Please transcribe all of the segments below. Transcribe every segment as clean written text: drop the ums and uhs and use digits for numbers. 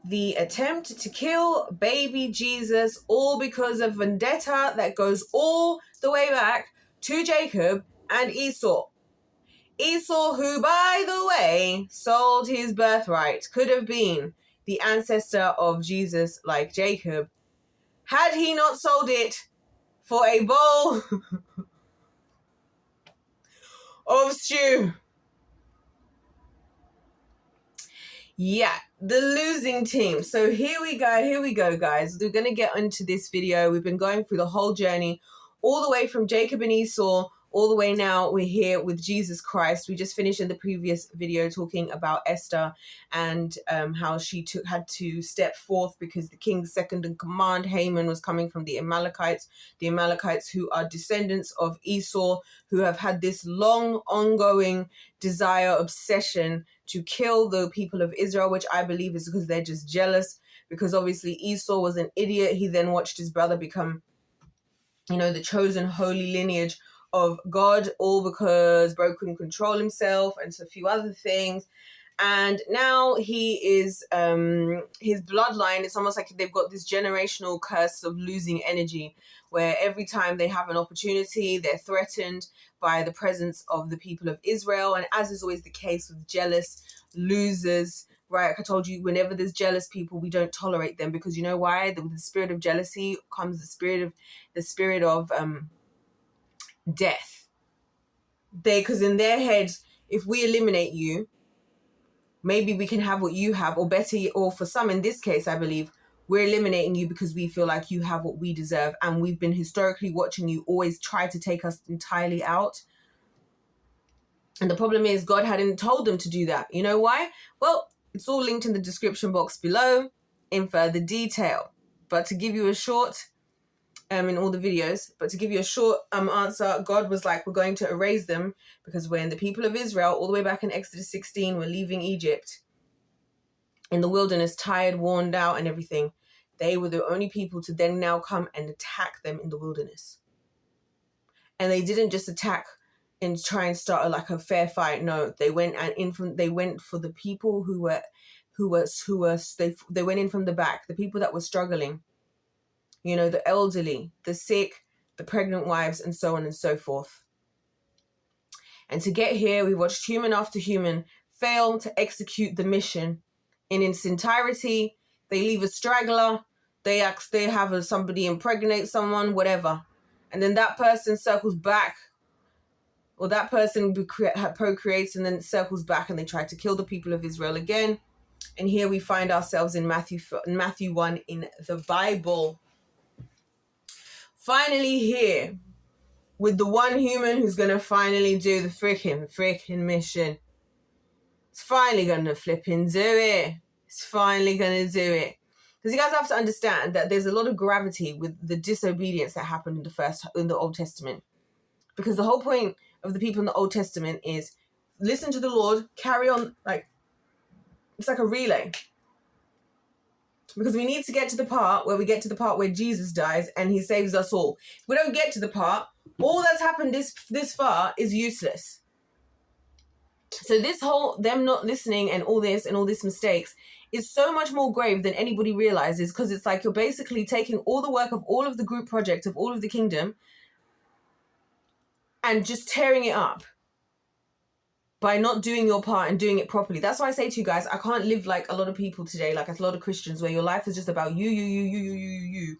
the attempt to kill baby Jesus, all because of vendetta that goes all the way back to Jacob and Esau. Esau, who, by the way, sold his birthright, could have been the ancestor of Jesus like Jacob, had he not sold it for a bowl of stew. Yeah, the losing team. So here we go, guys. We're going to get into this video. We've been going through the whole journey, all the way from Jacob and Esau, all the way now we're here with Jesus Christ. We just finished in the previous video talking about Esther and how she had to step forth because the king's second in command, Haman, was coming from the Amalekites who are descendants of Esau, who have had this long ongoing desire, obsession to kill the people of Israel, which I believe is because they're just jealous, because obviously Esau was an idiot. He then watched his brother become, the chosen holy lineage of God, all because bro couldn't control himself and so a few other things. And now he is, his bloodline, it's almost like they've got this generational curse of losing energy, where every time they have an opportunity, they're threatened by the presence of the people of Israel. And as is always the case with jealous losers, right? Like I told you, whenever there's jealous people, we don't tolerate them, because you know why? With the spirit of jealousy comes the spirit of death. Because in their heads, if we eliminate you, maybe we can have what you have, or better, or for some in this case, I believe, we're eliminating you because we feel like you have what we deserve. And we've been historically watching you always try to take us entirely out. And the problem is God hadn't told them to do that. You know why? Well, it's all linked in the description box below in further detail. But to give you a short, in all the videos, but to give you a short answer, God was like, we're going to erase them, because when the people of Israel, all the way back in Exodus 16, were leaving Egypt in the wilderness, tired, worn out and everything, they were the only people to then now come and attack them in the wilderness. And they didn't just attack and try and start a fair fight. No, they went for the people who they went in from the back, the people that were struggling. The elderly, the sick, the pregnant wives, and so on and so forth. And to get here, we watched human after human fail to execute the mission in its entirety. They leave a straggler. They have somebody impregnate someone, whatever. And then that person circles back, or that person procreates and then circles back, and they try to kill the people of Israel again. And here we find ourselves in Matthew 1 in the Bible. Finally here with the one human who's going to finally do the freaking mission. It's finally going to flipping do it. It's finally going to do it. Because you guys have to understand that there's a lot of gravity with the disobedience that happened in the Old Testament. Because the whole point of the people in the Old Testament is listen to the Lord, carry on, it's like a relay. Because we need to get to the part where Jesus dies and he saves us all. If we don't get to the part, all that's happened this far is useless. So this whole, them not listening and all this mistakes is so much more grave than anybody realizes, because it's like you're basically taking all the work of all of the group project of all of the kingdom and just tearing it up by not doing your part and doing it properly. That's why I say to you guys, I can't live like a lot of people today, like a lot of Christians, where your life is just about you.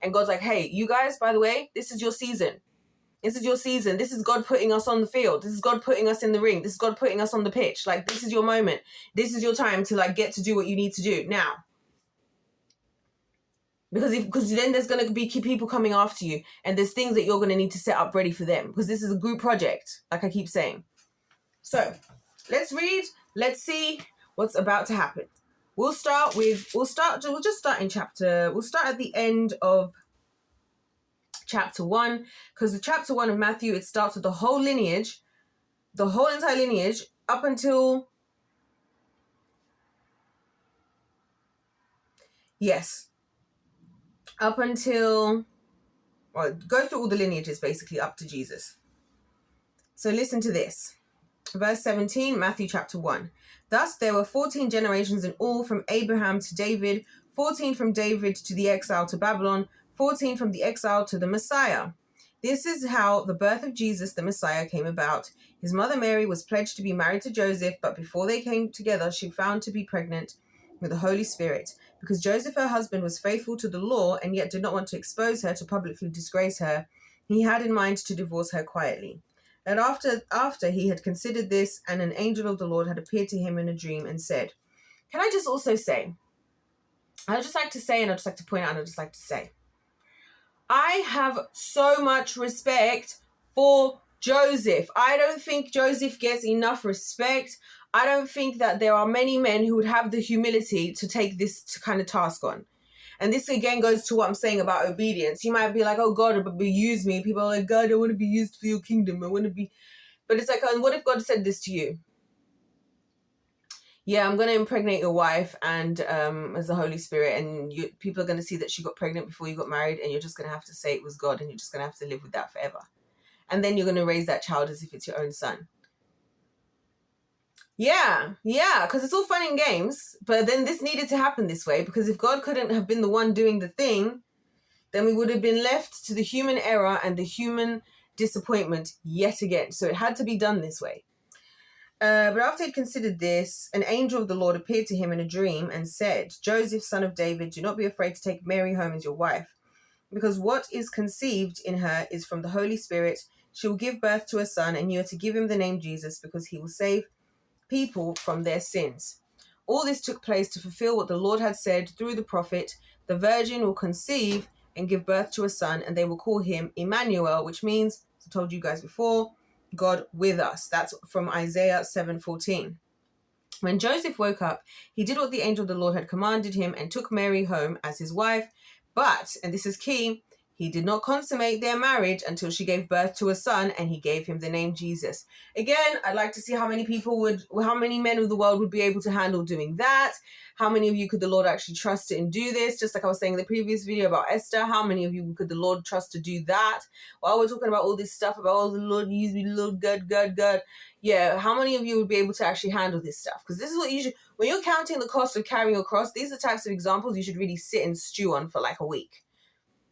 And God's like, hey, you guys, by the way, this is your season. This is your season. This is God putting us on the field. This is God putting us in the ring. This is God putting us on the pitch. Like, this is your moment. This is your time to get to do what you need to do now. Because then there's going to be people coming after you, and there's things that you're going to need to set up ready for them, because this is a group project, like I keep saying. So let's read. Let's see what's about to happen. We'll start at the end of chapter 1, because the chapter 1 of Matthew, it starts with the whole lineage, the whole entire lineage up until, go through all the lineages basically up to Jesus. So listen to this. Verse 17, Matthew chapter 1. Thus there were 14 generations in all from Abraham to David, 14 from David to the exile to Babylon, 14 from the exile to the Messiah. This is how the birth of Jesus, the Messiah, came about. His mother Mary was pledged to be married to Joseph, but before they came together, she found to be pregnant with the Holy Spirit. Because Joseph, her husband, was faithful to the law and yet did not want to expose her to publicly disgrace her, he had in mind to divorce her quietly. And after he had considered this, and an angel of the Lord had appeared to him in a dream and said, can I just also say, I'd just like to say, and I'd just like to point out, and I'd just like to say, I have so much respect for Joseph. I don't think Joseph gets enough respect. I don't think that there are many men who would have the humility to take this kind of task on. And this again goes to what I'm saying about obedience. You might be like, oh God, but use me. People are like, God, I want to be used for your kingdom. I want to be, but it's like, oh, what if God said this to you? Yeah, I'm going to impregnate your wife and as the Holy Spirit, and people are going to see that she got pregnant before you got married, and you're just going to have to say it was God, and you're just going to have to live with that forever. And then you're going to raise that child as if it's your own son. Yeah, because it's all fun and games, but then this needed to happen this way, because if God couldn't have been the one doing the thing, then we would have been left to the human error and the human disappointment yet again. So it had to be done this way. But after he'd considered this, an angel of the Lord appeared to him in a dream and said, Joseph, son of David, do not be afraid to take Mary home as your wife, because what is conceived in her is from the Holy Spirit. She will give birth to a son, and you are to give him the name Jesus, because he will save people from their sins. All this took place to fulfill what the Lord had said through the prophet, the virgin will conceive and give birth to a son, and they will call him Emmanuel, which means, as I told you guys before, God with us. That's from Isaiah 7:14. When Joseph woke up, he did what the angel of the Lord had commanded him and took Mary home as his wife. But, and this is key, he did not consummate their marriage until she gave birth to a son, and he gave him the name Jesus. Again, I'd like to see how many men of the world would be able to handle doing that. How many of you could the Lord actually trust and do this? Just like I was saying in the previous video about Esther, how many of you could the Lord trust to do that? While we're talking about all this stuff about, oh, the Lord use me, Lord, God. Yeah, how many of you would be able to actually handle this stuff? Because this is what you should, when you're counting the cost of carrying a cross, these are the types of examples you should really sit and stew on for like a week.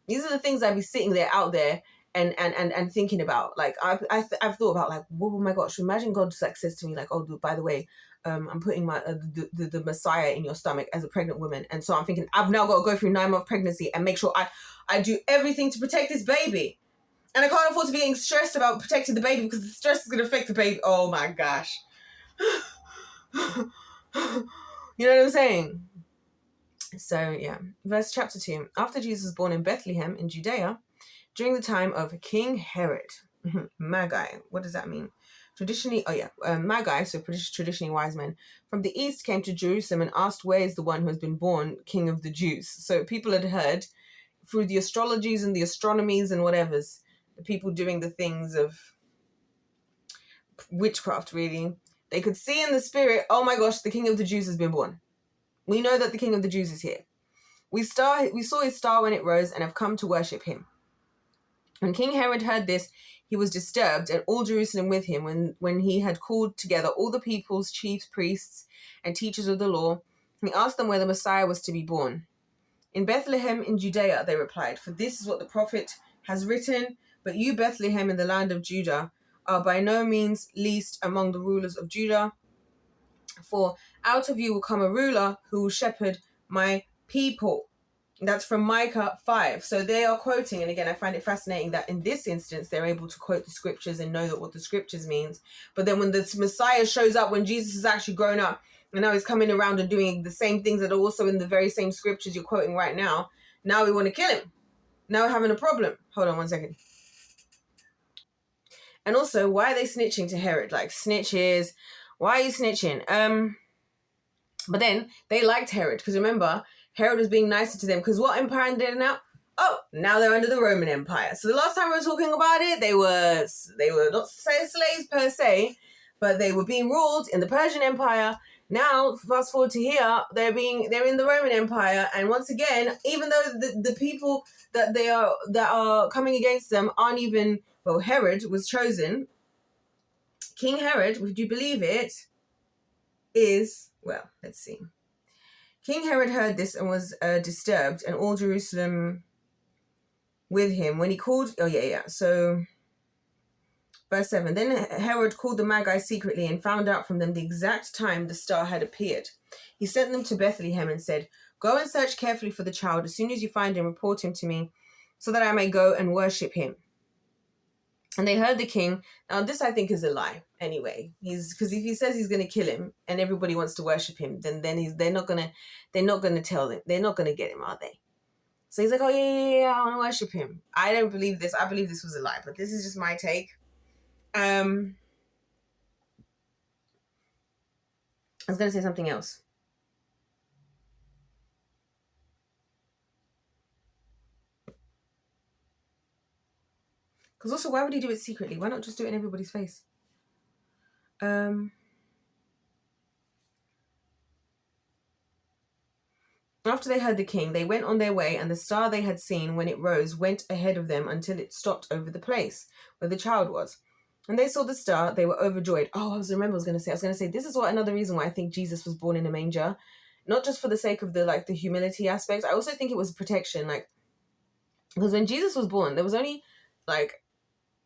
These are the things I'd be sitting there out there and thinking about. Like I've thought about, like, oh my gosh, imagine God just like says to me like, oh, by the way, I'm putting my the Messiah in your stomach as a pregnant woman, and so I'm thinking I've now got to go through 9-month pregnancy and make sure I do everything to protect this baby, and I can't afford to be getting stressed about protecting the baby because the stress is going to affect the baby. Oh my gosh, you know what I'm saying? So yeah, verse chapter 2. After Jesus was born in Bethlehem in Judea, during the time of King Herod, Magi. What does that mean? Traditionally, Magi, so traditionally wise men, from the east came to Jerusalem and asked, where is the one who has been born King of the Jews? So people had heard through the astrologies and the astronomies and whatevers, the people doing the things of witchcraft, really. They could see in the spirit, oh my gosh, the King of the Jews has been born. We know that the King of the Jews is here. We saw his star when it rose and have come to worship him. When King Herod heard this, he was disturbed, and all Jerusalem with him, when he had called together all the people's chief priests and teachers of the law. He asked them where the Messiah was to be born. In Bethlehem in Judea, they replied, for this is what the prophet has written, but you, Bethlehem, in the land of Judah, are by no means least among the rulers of Judah. For out of you will come a ruler who will shepherd my people. That's from Micah 5. So they are quoting, and again, I find it fascinating that in this instance, they're able to quote the scriptures and know that what the scriptures means. But then when the Messiah shows up, when Jesus is actually grown up, and now he's coming around and doing the same things that are also in the very same scriptures you're quoting right now, now we want to kill him. Now we're having a problem. Hold on one second. And also, why are they snitching to Herod? Like, snitches. Why are you snitching? But then they liked Herod, because remember, Herod was being nicer to them, because what empire are they now? Oh, now they're under the Roman Empire. So the last time we were talking about it, they were not slaves per se, but they were being ruled in the Persian Empire. Now, fast forward to here, they're in the Roman Empire, and once again, even though the people that are coming against them aren't even, well, Herod was chosen. King Herod, would you believe it, is, well, let's see. King Herod heard this and was disturbed, and all Jerusalem with him when he called. So verse 7, then Herod called the Magi secretly and found out from them the exact time the star had appeared. He sent them to Bethlehem and said, go and search carefully for the child. As soon as you find him, report him to me, so that I may go and worship him. And they heard the king. Now this I think is a lie anyway. Because if he says he's going to kill him and everybody wants to worship him, then they're not gonna tell him. They're not gonna get him, are they? So he's like, oh yeah, I want to worship him. I don't believe this. I believe this was a lie, but this is just my take. I was going to say something else. Because also, why would he do it secretly? Why not just do it in everybody's face? After they heard the king, they went on their way, and the star they had seen when it rose went ahead of them until it stopped over the place where the child was. When they saw the star, they were overjoyed. Oh, I was going to say, this is another reason why I think Jesus was born in a manger. Not just for the sake of the humility aspect. I also think it was protection. Because when Jesus was born, there was only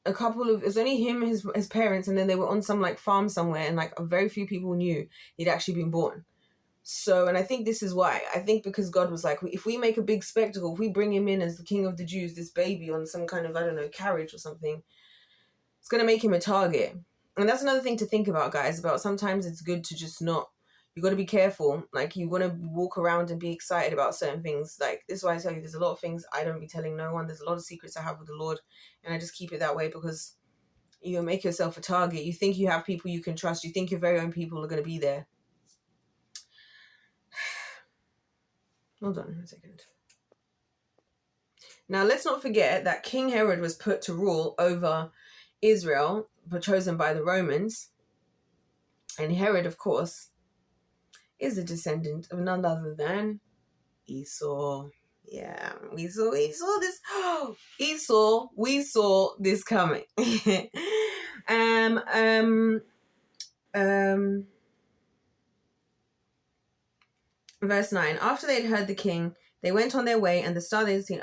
it was only him, his parents, and then they were on some farm somewhere, and very few people knew he'd actually been born. So, and I think this is why. I think because God was like, if we make a big spectacle, if we bring him in as the King of the Jews, this baby on some kind of, I don't know, carriage or something, it's going to make him a target. And that's another thing to think about, guys, about sometimes it's good to just not, you got to be careful. You want to walk around and be excited about certain things. This is why I tell you, there's a lot of things I don't be telling no one. There's a lot of secrets I have with the Lord, and I just keep it that way because you make yourself a target. You think you have people you can trust. You think your very own people are going to be there. Hold on a second. Now, let's not forget that King Herod was put to rule over Israel, but chosen by the Romans. And Herod, of course, is a descendant of none other than Esau. Yeah, we saw this. Esau, we saw this coming. Verse 9. After they had heard the king, they went on their way, and the star they had seen.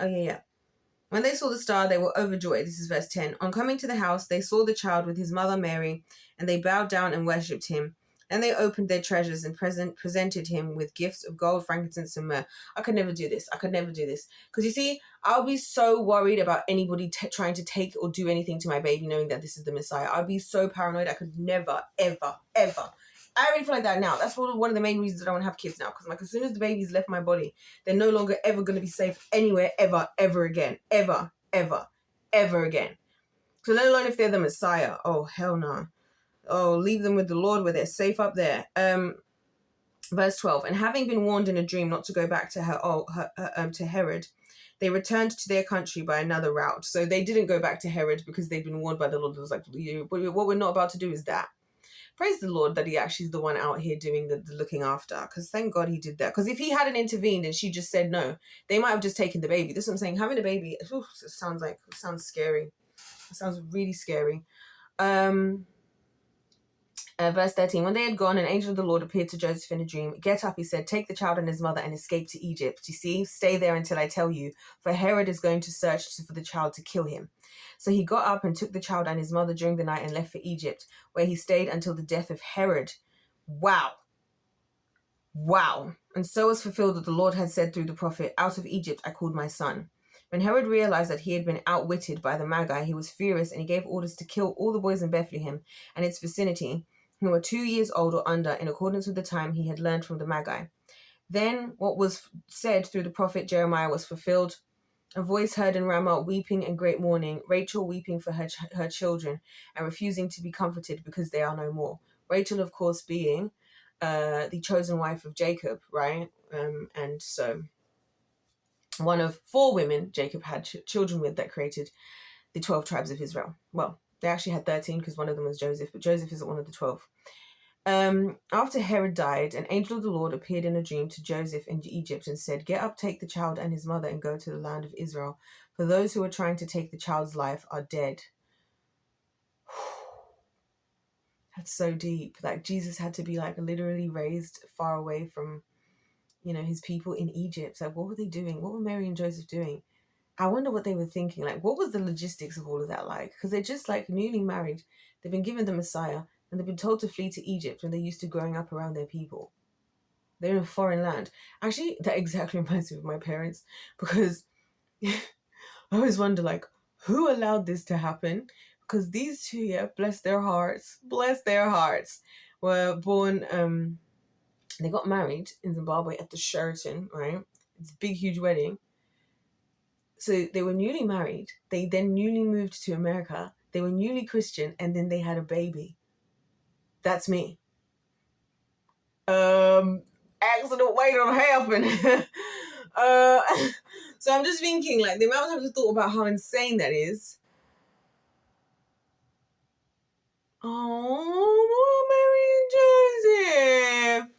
When they saw the star, they were overjoyed. This is verse 10. On coming to the house, they saw the child with his mother Mary, and they bowed down and worshipped him. And they opened their treasures and presented him with gifts of gold, frankincense, and myrrh. I could never do this. Because you see, I'll be so worried about anybody trying to take or do anything to my baby, knowing that this is the Messiah. I'd be so paranoid. I could never, ever, ever. I already feel like that now. That's one of the main reasons that I want to have kids now. Because as soon as the baby's left my body, they're no longer ever going to be safe anywhere, ever, ever again. Ever, ever, ever again. So let alone if they're the Messiah. Oh, hell no. Oh, leave them with the Lord where they're safe up there. Verse 12. And having been warned in a dream not to go back to to Herod, they returned to their country by another route. So they didn't go back to Herod because they'd been warned by the Lord. It was like, what we're not about to do is that. Praise the Lord that he actually is the one out here doing the looking after. Because thank God he did that. Because if he hadn't intervened and she just said no, they might have just taken the baby. This is what I'm saying. Having a baby, it sounds scary. It sounds really scary. Verse 13. When they had gone, an angel of the Lord appeared to Joseph in a dream. Get up, he said, take the child and his mother and escape to Egypt. You see, stay there until I tell you, for Herod is going to search for the child to kill him. So he got up and took the child and his mother during the night and left for Egypt, where he stayed until the death of Herod. Wow. And so was fulfilled what the Lord had said through the prophet, out of Egypt I called my son. When Herod realized that he had been outwitted by the Magi, he was furious, and he gave orders to kill all the boys in Bethlehem and its vicinity who were 2 years old or under, in accordance with the time he had learned from the Magi. Then what was said through the prophet Jeremiah was fulfilled. A voice heard in Ramah, weeping and great mourning, Rachel weeping for her children and refusing to be comforted because they are no more. Rachel, of course, being the chosen wife of Jacob, right? And so one of 4 women Jacob had children with that created the 12 tribes of Israel. Well, they actually had 13 because one of them was Joseph, but Joseph isn't one of the 12. After Herod died, an angel of the Lord appeared in a dream to Joseph in Egypt and said, get up, take the child and his mother and go to the land of Israel, for those who are trying to take the child's life are dead. That's so deep. Like Jesus had to be like literally raised far away from, you know, his people in Egypt. Like, what were they doing? What were Mary and Joseph doing? I wonder what they were thinking. Like, what was the logistics of all of that like? Because they're just like newly married. They've been given the Messiah and they've been told to flee to Egypt when they're used to growing up around their people. They're in a foreign land. Actually, that exactly reminds me of my parents, because I always wonder, like, who allowed this to happen? Because these two, yeah, bless their hearts, were born, they got married in Zimbabwe at the Sheraton, right? It's a big, huge wedding. So they were newly married. They then newly moved to America. They were newly Christian, and then they had a baby. That's me. Accident waiting to happen. So I'm just thinking, like, the amount of times I thought about how insane that is. Oh, Mary and Joseph.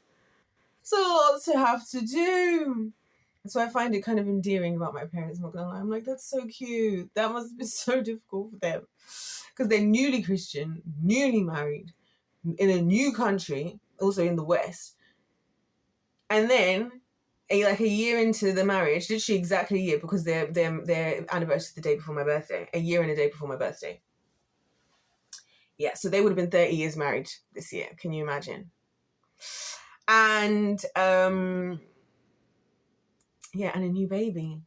It's a lot to have to do. So I find it kind of endearing about my parents. I'm not gonna lie. I'm like, that's so cute. That must be so difficult for them, because they're newly Christian, newly married, in a new country, also in the West, and then like a year into the marriage, literally exactly a year, because their anniversary is the day before my birthday. A year and a day before my birthday. Yeah, so they would have been 30 years married this year. Can you imagine? And yeah, and a new baby.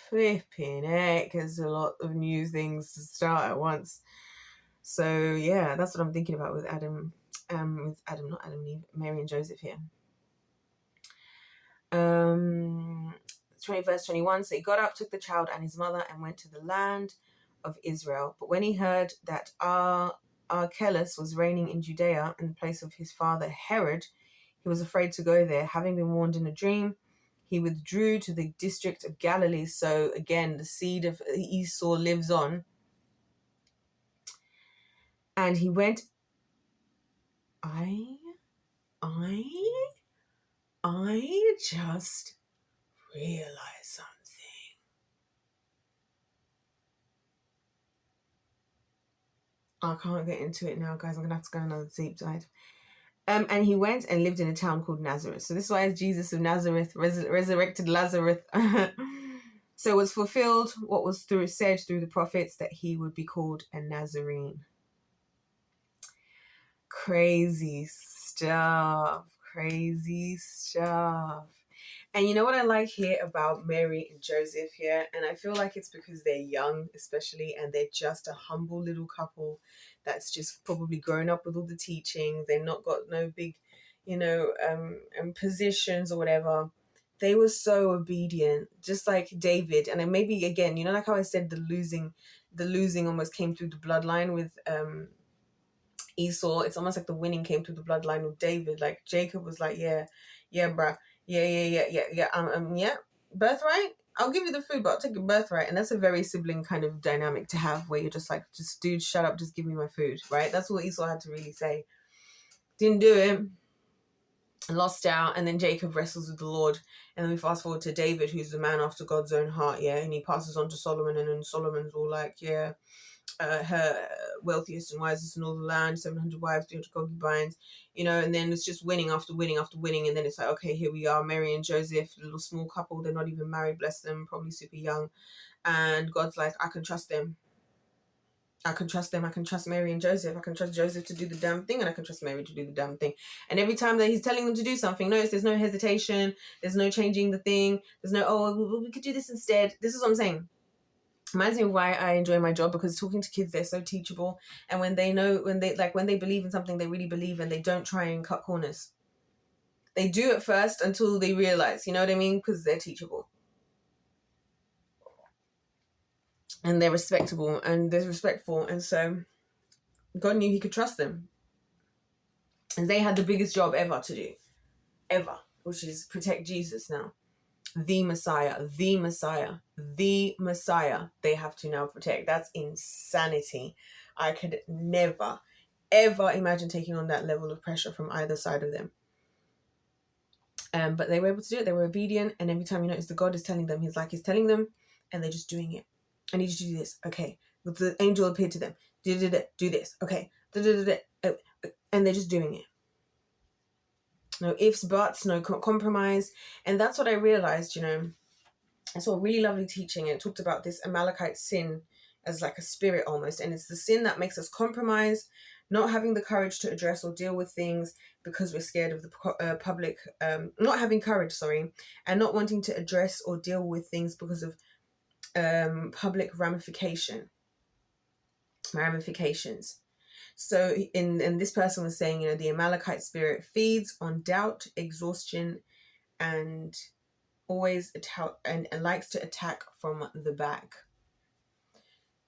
Flipping heck, there's a lot of new things to start at once. So yeah, that's what I'm thinking about with Mary and Joseph here. 20 verse 21. So he got up, took the child and his mother, and went to the land of Israel. But when he heard that Archelaus was reigning in Judea in the place of his father Herod, he was afraid to go there. Having been warned in a dream, he withdrew to the district of Galilee. So again, the seed of Esau lives on. And he went. I just realized something. I can't get into it now, guys. I'm gonna have to go another deep dive. And he went and lived in a town called Nazareth. So this is why it's Jesus of Nazareth, resurrected Lazarus. So it was fulfilled what was said through the prophets, that he would be called a Nazarene. Crazy stuff. And you know what I like here about Mary and Joseph here? And I feel like it's because they're young, especially, and they're just a humble little couple that's just probably grown up with all the teachings. They've not got no big, positions or whatever. They were so obedient, just like David. And then maybe, again, like how I said the losing almost came through the bloodline with Esau. It's almost like the winning came through the bloodline with David. Like Jacob was like, yeah, bruh. Yeah. Birthright? I'll give you the food, but I'll take your birthright. And that's a very sibling kind of dynamic to have, where you're just like, just dude, shut up, just give me my food, right? That's what Esau had to really say. Didn't do it. Lost out. And then Jacob wrestles with the Lord. And then we fast forward to David, who's the man after God's own heart, yeah? And he passes on to Solomon, and then Solomon's all like, yeah, her wealthiest and wisest in all the land, 700 wives, 300 concubines, and then it's just winning after winning after winning. And then it's like, okay, here we are, Mary and Joseph, a little small couple. They're not even married, bless them, probably super young. And God's like, I can trust them. I can trust Mary and Joseph. I can trust Joseph to do the damn thing, and I can trust Mary to do the damn thing. And every time that he's telling them to do something, notice there's no hesitation. There's no changing the thing. There's no, oh, we could do this instead. This is what I'm saying. Reminds me of why I enjoy my job, because talking to kids, they're so teachable. And when they believe in something, they really believe, and they don't try and cut corners. They do it first until they realize, you know what I mean? Because they're teachable. And they're respectable, and they're respectful. And so God knew he could trust them. And they had the biggest job ever to do. Ever. Which is protect Jesus now. The Messiah. They have to now protect. That's insanity. I could never, ever imagine taking on that level of pressure from either side of them. But they were able to do it. They were obedient. And every time, the God is telling them, he's telling them, and they're just doing it. I need you to do this. Okay. The angel appeared to them. Do this. Okay. And they're just doing it. No ifs, buts, no compromise. And that's what I realized, you know. I saw a really lovely teaching, and it talked about this Amalekite sin as like a spirit almost. And it's the sin that makes us compromise, not having the courage to address or deal with things because we're scared of the public, not having courage, sorry, and not wanting to address or deal with things because of public ramifications. So, and this person was saying, you know, the Amalekite spirit feeds on doubt, exhaustion, and always and likes to attack from the back.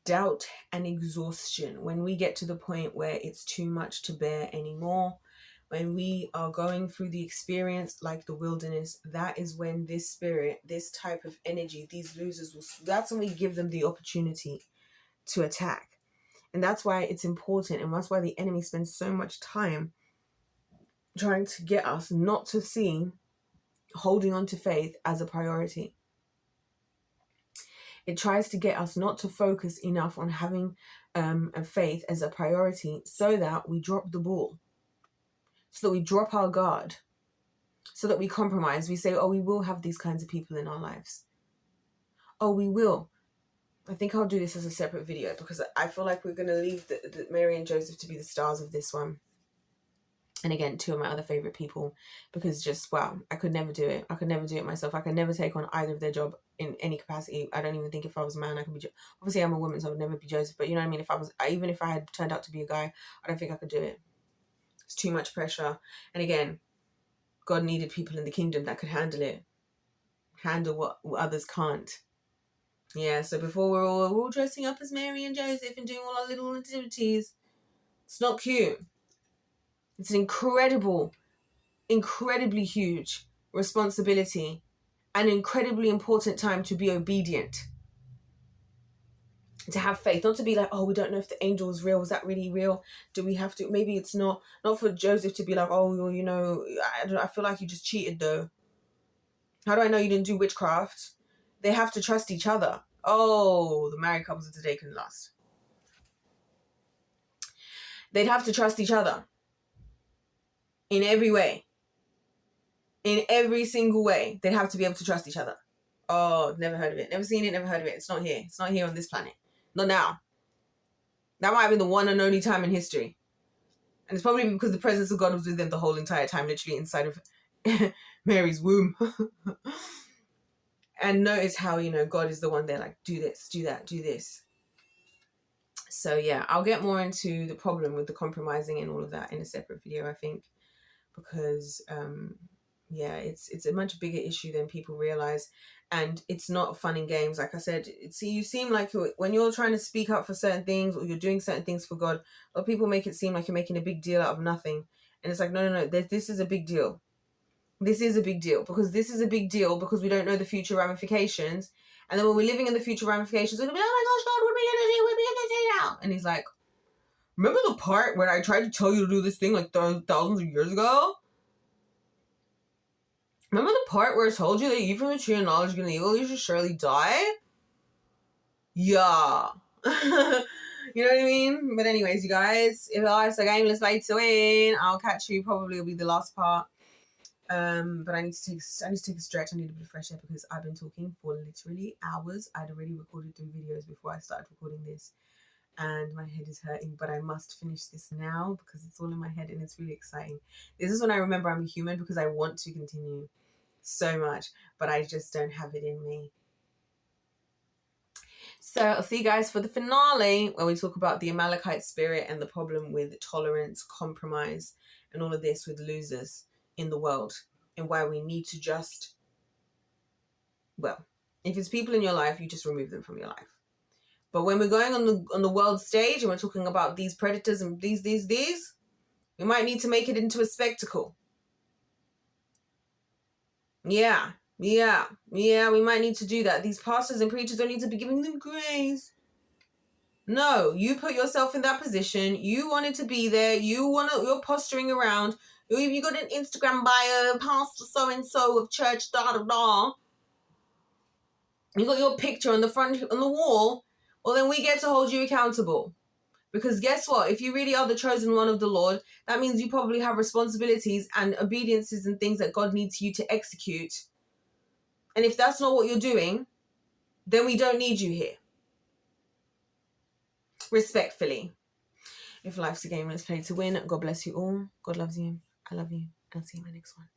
Doubt and exhaustion. When we get to the point where it's too much to bear anymore, when we are going through the experience like the wilderness, that is when this spirit, this type of energy, these losers that's when we give them the opportunity to attack. And that's why it's important, and that's why the enemy spends so much time trying to get us not to see holding on to faith as a priority. It tries to get us not to focus enough on having a faith as a priority, so that we drop the ball, so that we drop our guard, so that we compromise. We say, oh, we will have these kinds of people in our lives. Oh, we will. I think I'll do this as a separate video, because I feel like we're going to leave the Mary and Joseph to be the stars of this one. And again, two of my other favorite people, because just, wow, I could never do it. I could never do it myself. I could never take on either of their job in any capacity. I don't even think if I was a man, I could be, obviously I'm a woman, so I would never be Joseph, but you know what I mean? Even if I had turned out to be a guy, I don't think I could do it. It's too much pressure. And again, God needed people in the kingdom that could handle it. Handle what others can't. Yeah, so before we're all dressing up as Mary and Joseph and doing all our little activities, it's not cute. It's an incredibly huge responsibility, an incredibly important time to be obedient, to have faith, not to be like, oh, we don't know if the angel is real. Was that really real? Do we have to? Maybe it's not for Joseph to be like, oh, well, you know, I feel like you just cheated though. How do I know you didn't do witchcraft? They have to trust each other. Oh, the married couples of today can last. They'd have to trust each other in every way. In every single way, they'd have to be able to trust each other. Oh, never heard of it. Never seen it, never heard of it. It's not here. It's not here on this planet. Not now. That might have been the one and only time in history. And it's probably because the presence of God was with them the whole entire time, literally inside of Mary's womb. And notice how, you know, God is the one there, like, do this, do that, do this. So yeah, I'll get more into the problem with the compromising and all of that in a separate video, I think, because yeah, it's a much bigger issue than people realize, and it's not fun and games. Like I said, you seem like when you're trying to speak up for certain things or you're doing certain things for God, a lot of people make it seem like you're making a big deal out of nothing, and it's like, no, this is a big deal. This is a big deal, because this is a big deal because we don't know the future ramifications. And then when we're living in the future ramifications, we're going to be like, oh my gosh, God, what are we going to do? What are we going to do now? And he's like, remember the part when I tried to tell you to do this thing like thousands of years ago? Remember the part where I told you that you from the tree of knowledge of good and evil, you should surely die? Yeah. You know what I mean? But anyways, you guys, if it's a game, let's play to win. I'll catch you. Probably will be the last part. But I need to take a stretch. I need a bit of fresh air because I've been talking for literally hours. I'd already recorded 3 videos before I started recording this, and my head is hurting, but I must finish this now because it's all in my head and it's really exciting. This is when I remember I'm a human, because I want to continue so much, but I just don't have it in me. So I'll see you guys for the finale, where we talk about the Amalekite spirit and the problem with tolerance, compromise, and all of this with losers in the world, and why we need to just, well, if it's people in your life, you just remove them from your life. But when we're going on the world stage and we're talking about these predators and these, we might need to make it into a spectacle. Yeah, we might need to do that. These pastors and preachers don't need to be giving them grace. No, you put yourself in that position. You wanted to be there. You're posturing around. You got an Instagram bio, pastor so-and-so of church, da-da-da. You got your picture on the front, on the wall. Well, then we get to hold you accountable. Because guess what? If you really are the chosen one of the Lord, that means you probably have responsibilities and obediences and things that God needs you to execute. And if that's not what you're doing, then we don't need you here. Respectfully. If life's a game, let's play to win. God bless you all. God loves you. I love you. I'll see you in my next one.